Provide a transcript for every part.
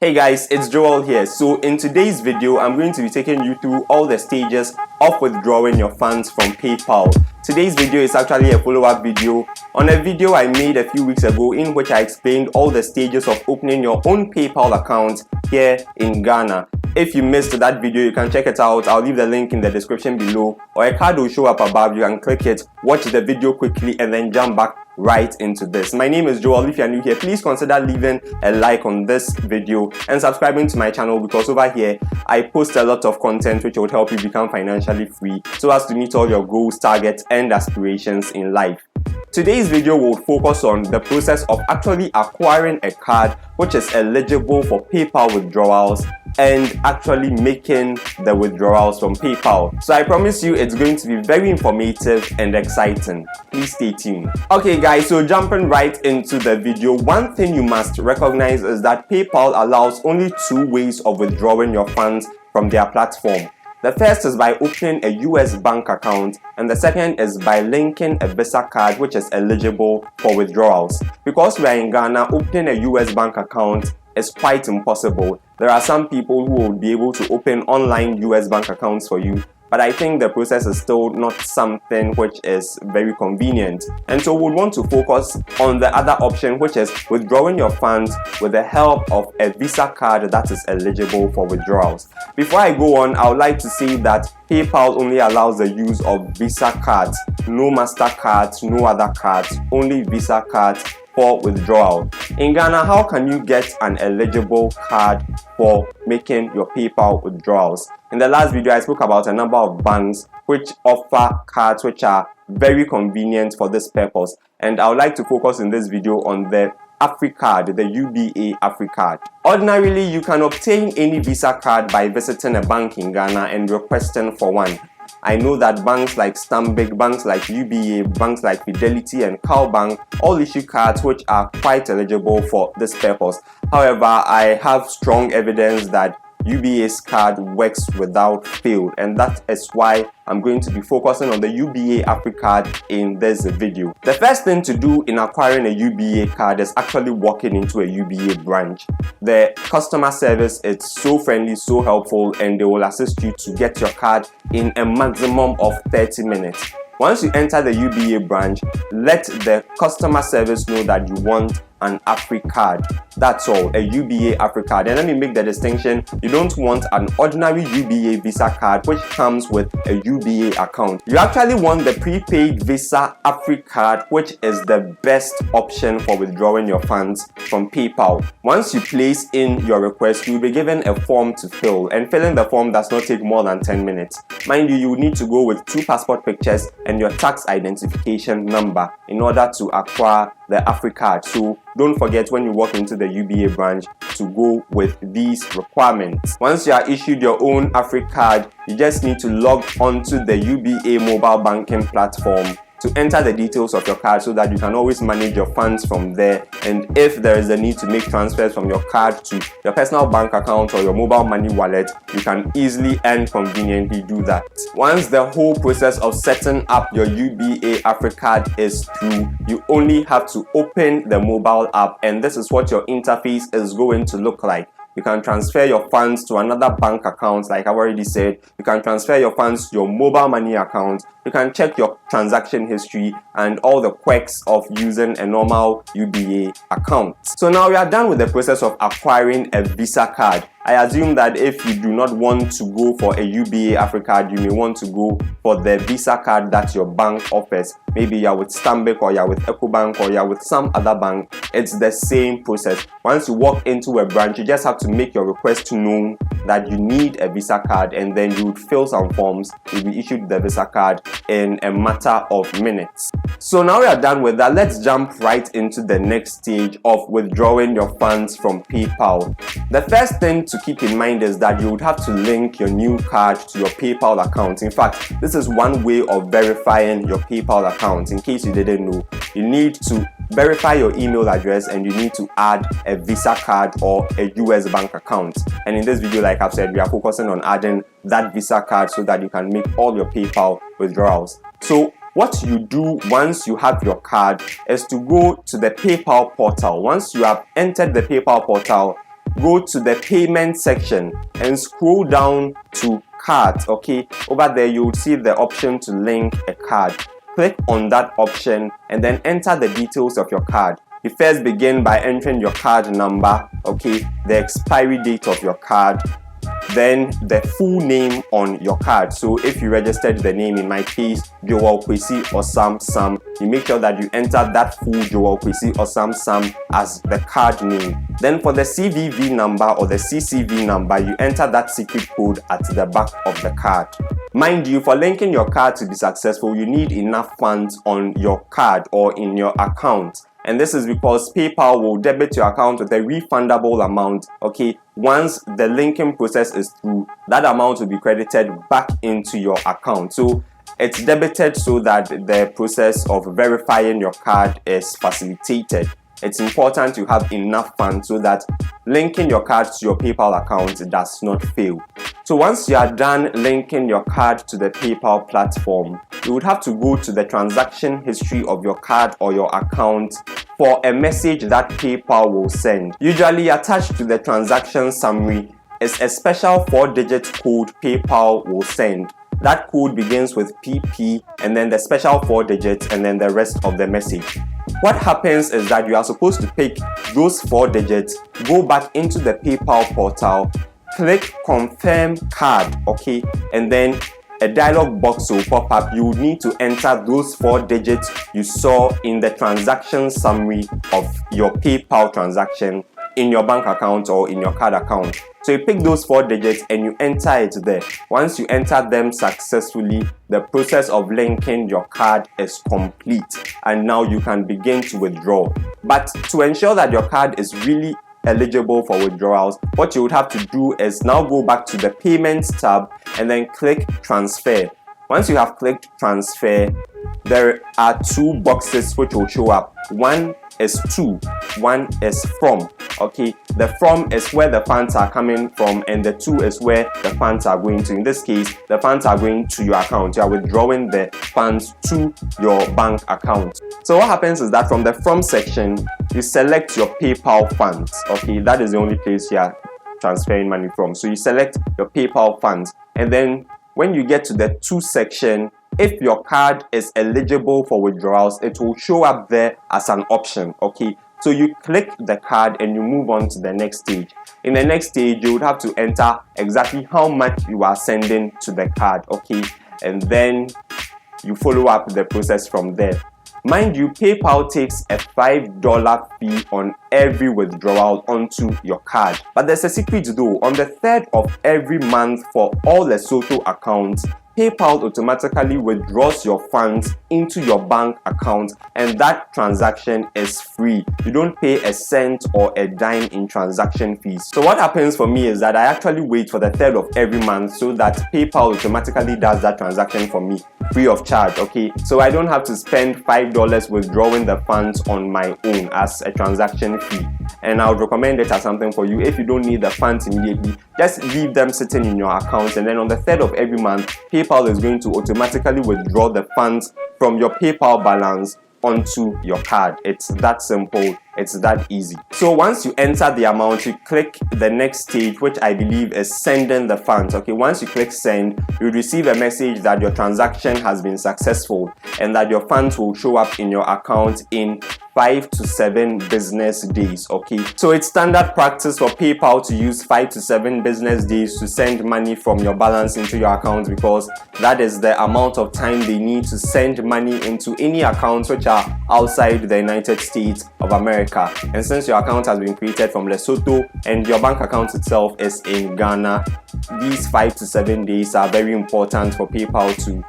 Hey guys, it's Joel here. So in today's video, I'm going to be taking you through all the stages of withdrawing your funds from PayPal. Today's video is actually a follow-up video on a video I made a few weeks ago in which I explained all the stages of opening your own PayPal account here in Ghana. If you missed that video, you can check it out. I'll leave the link in the description below, or a card will show up above. You can click it, watch the video quickly, and then jump back right into this. My name is Joel. If you're new here, please consider leaving a like on this video and subscribing to my channel, because over here I post a lot of content which will help you become financially free so as to meet all your goals, targets, and aspirations in life. Today's video will focus on the process of actually acquiring a card which is eligible for PayPal withdrawals and actually making the withdrawals from PayPal. So I promise you it's going to be very informative and exciting. Please stay tuned. Okay guys, so jumping right into the video, one thing you must recognize is that PayPal allows only two ways of withdrawing your funds from their platform. The first is by opening a US bank account, and the second is by linking a Visa card which is eligible for withdrawals. Because we are in Ghana, opening a US bank account is quite impossible. There are some people who will be able to open online US bank accounts for you, but I think the process is still not something which is very convenient. And so we would want to focus on the other option, which is withdrawing your funds with the help of a Visa card that is eligible for withdrawals. Before I go on, I would like to say that PayPal only allows the use of Visa cards, no MasterCards, no other cards, only Visa cards for withdrawal. In Ghana, how can you get an eligible card for making your PayPal withdrawals? In the last video, I spoke about a number of banks which offer cards which are very convenient for this purpose, and I would like to focus in this video on the Africard, the UBA Africard. Ordinarily, you can obtain any Visa card by visiting a bank in Ghana and requesting for one. I know that banks like Stanbic, banks like UBA, banks like Fidelity and Ecobank all issue cards which are quite eligible for this purpose. However, I have strong evidence that UBA's card works without fail, and that is why I'm going to be focusing on the UBA Africard in this video. The first thing to do in acquiring a UBA card is actually walking into a UBA branch. The customer service is so friendly, so helpful, and they will assist you to get your card in a maximum of 30 minutes. Once you enter the UBA branch, let the customer service know that you want an Africard. That's all, a UBA Africard. And let me make the distinction: you don't want an ordinary UBA Visa card which comes with a UBA account. You actually want the prepaid Visa Africard, which is the best option for withdrawing your funds from PayPal. Once you place in your request, you'll be given a form to fill, and filling the form does not take more than 10 minutes. Mind you, you need to go with 2 passport pictures and your tax identification number in order to acquire the Africard. So don't forget, when you walk into the UBA branch, to go with these requirements. Once you are issued your own Africard, you just need to log onto the UBA mobile banking platform to enter the details of your card so that you can always manage your funds from there. And if there is a need to make transfers from your card to your personal bank account or your mobile money wallet, you can easily and conveniently do that. Once the whole process of setting up your UBA Africard is through, you only have to open the mobile app, and this is what your interface is going to look like. You can transfer your funds to another bank account, like I've already said. You can transfer your funds to your mobile money account. You can check your transaction history and all the quirks of using a normal UBA account. So now we are done with the process of acquiring a Visa card. I assume that if you do not want to go for a UBA Africard, you may want to go for the Visa card that your bank offers. Maybe you're with Stanbic, or you're with Ecobank, or you're with some other bank. It's the same process. Once you walk into a branch, you just have to make your request known that you need a Visa card, and then you would fill some forms. You'll be issued the Visa card in a matter of minutes. So now we are done with that. Let's jump right into the next stage of withdrawing your funds from PayPal. The first thing to keep in mind is that you would have to link your new card to your PayPal account. In fact, this is one way of verifying your PayPal account. In case you didn't know, you need to verify your email address, and you need to add a Visa card or a US bank account. And in this video, like I've said, we are focusing on adding that Visa card so that you can make all your PayPal withdrawals. So what you do once you have your card is to go to the PayPal portal. Once you have entered the PayPal portal, go to the payment section and scroll down to cards. Okay, over there you will see the option to link a card. Click on that option and then enter the details of your card. You first begin by entering your card number, okay, the expiry date of your card, then the full name on your card. So if you registered the name, in my case, Joel Kwesi Osam Sam, you make sure that you enter that full Joel Kwesi Osam Sam as the card name. Then for the CVV number or the CCV number, you enter that secret code at the back of the card. Mind you, for linking your card to be successful, you need enough funds on your card or in your account. And this is because PayPal will debit your account with a refundable amount. Okay, once the linking process is through, that amount will be credited back into your account. So it's debited so that the process of verifying your card is facilitated. It's important to have enough funds so that linking your card to your PayPal account does not fail. So once you are done linking your card to the PayPal platform, you would have to go to the transaction history of your card or your account for a message that PayPal will send. Usually attached to the transaction summary is a special 4-digit code PayPal will send. That code begins with PP and then the special 4 digits and then the rest of the message. What happens is that you are supposed to pick those 4 digits, go back into the PayPal portal, click confirm card, okay, and then a dialog box will pop up. You will need to enter those 4 digits you saw in the transaction summary of your PayPal transaction in your bank account or in your card account. So you pick those 4 digits and you enter it there. Once you enter them successfully, the process of linking your card is complete and now you can begin to withdraw. But to ensure that your card is really eligible for withdrawals, what you would have to do is now go back to the payments tab and then click transfer. Once you have clicked transfer, there are 2 boxes which will show up. One is to, one is from. Okay, the from is where the funds are coming from and the to is where the funds are going to. In this case, the funds are going to your account. You are withdrawing the funds to your bank account. So what happens is that from the from section, you select your PayPal funds. Okay, that is the only place you are transferring money from. So you select your PayPal funds, and then when you get to the to section, if your card is eligible for withdrawals, it will show up there as an option. Okay, so you click the card and you move on to the next stage. In the next stage, you would have to enter exactly how much you are sending to the card. Okay, and then you follow up the process from there. Mind you, PayPal takes a $5 fee on every withdrawal onto your card. But there's a secret though. On the 3rd of every month for all Lesotho accounts, PayPal automatically withdraws your funds into your bank account, and that transaction is free. You don't pay a cent or a dime in transaction fees. So what happens for me is that I actually wait for the 3rd of every month so that PayPal automatically does that transaction for me free of charge. Okay, so I don't have to spend $5 withdrawing the funds on my own as a transaction fee. And I would recommend it as something for you. If you don't need the funds immediately, just leave them sitting in your account, and then on the 3rd of every month, PayPal is going to automatically withdraw the funds from your PayPal balance onto your card. It's that simple, it's that easy. So once you enter the amount, you click the next stage, which I believe is sending the funds. Okay, once you click send, you receive a message that your transaction has been successful and that your funds will show up in your account in 5 to 7 business days. Okay, so it's standard practice for PayPal to use 5 to 7 business days to send money from your balance into your account, because that is the amount of time they need to send money into any accounts which are outside the United States of America. And since your account has been created from Lesotho and your bank account itself is in Ghana, these 5 to 7 days are very important for PayPal to,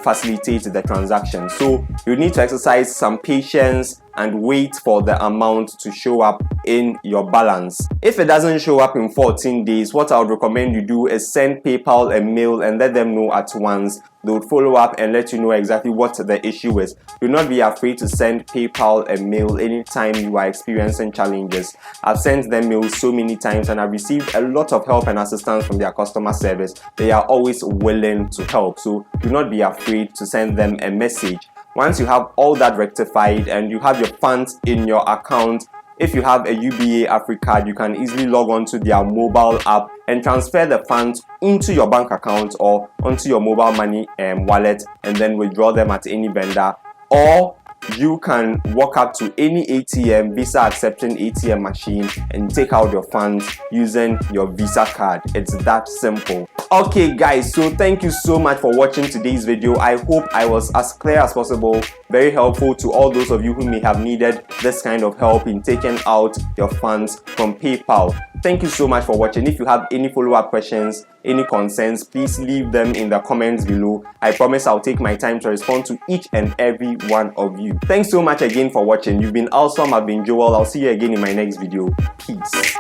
facilitate the transaction. So you need to exercise some patience and wait for the amount to show up in your balance. If it doesn't show up in 14 days, what I would recommend you do is send PayPal a mail and let them know at once. They would follow up and let you know exactly what the issue is. Do not be afraid to send PayPal a mail anytime you are experiencing challenges. I've sent them mails so many times and I've received a lot of help and assistance from their customer service. They are always willing to help, so do not be afraid to send them a message. Once you have all that rectified and you have your funds in your account if you have a UBA Africard, you can easily log on to their mobile app and transfer the funds into your bank account or onto your mobile money wallet and then withdraw them at any vendor. Or you can walk up to any ATM, Visa accepting ATM machine, and take out your funds using your Visa card. It's that simple. Okay guys, so thank you so much for watching today's video. I hope I was as clear as possible, very helpful to all those of you who may have needed this kind of help in taking out your funds from PayPal. Thank you so much for watching. If you have any follow-up questions, any concerns, please leave them in the comments below. I promise I'll take my time to respond to each and every one of you. Thanks so much again for watching. You've been awesome. I've been Joel. I'll see you again in my next video. Peace.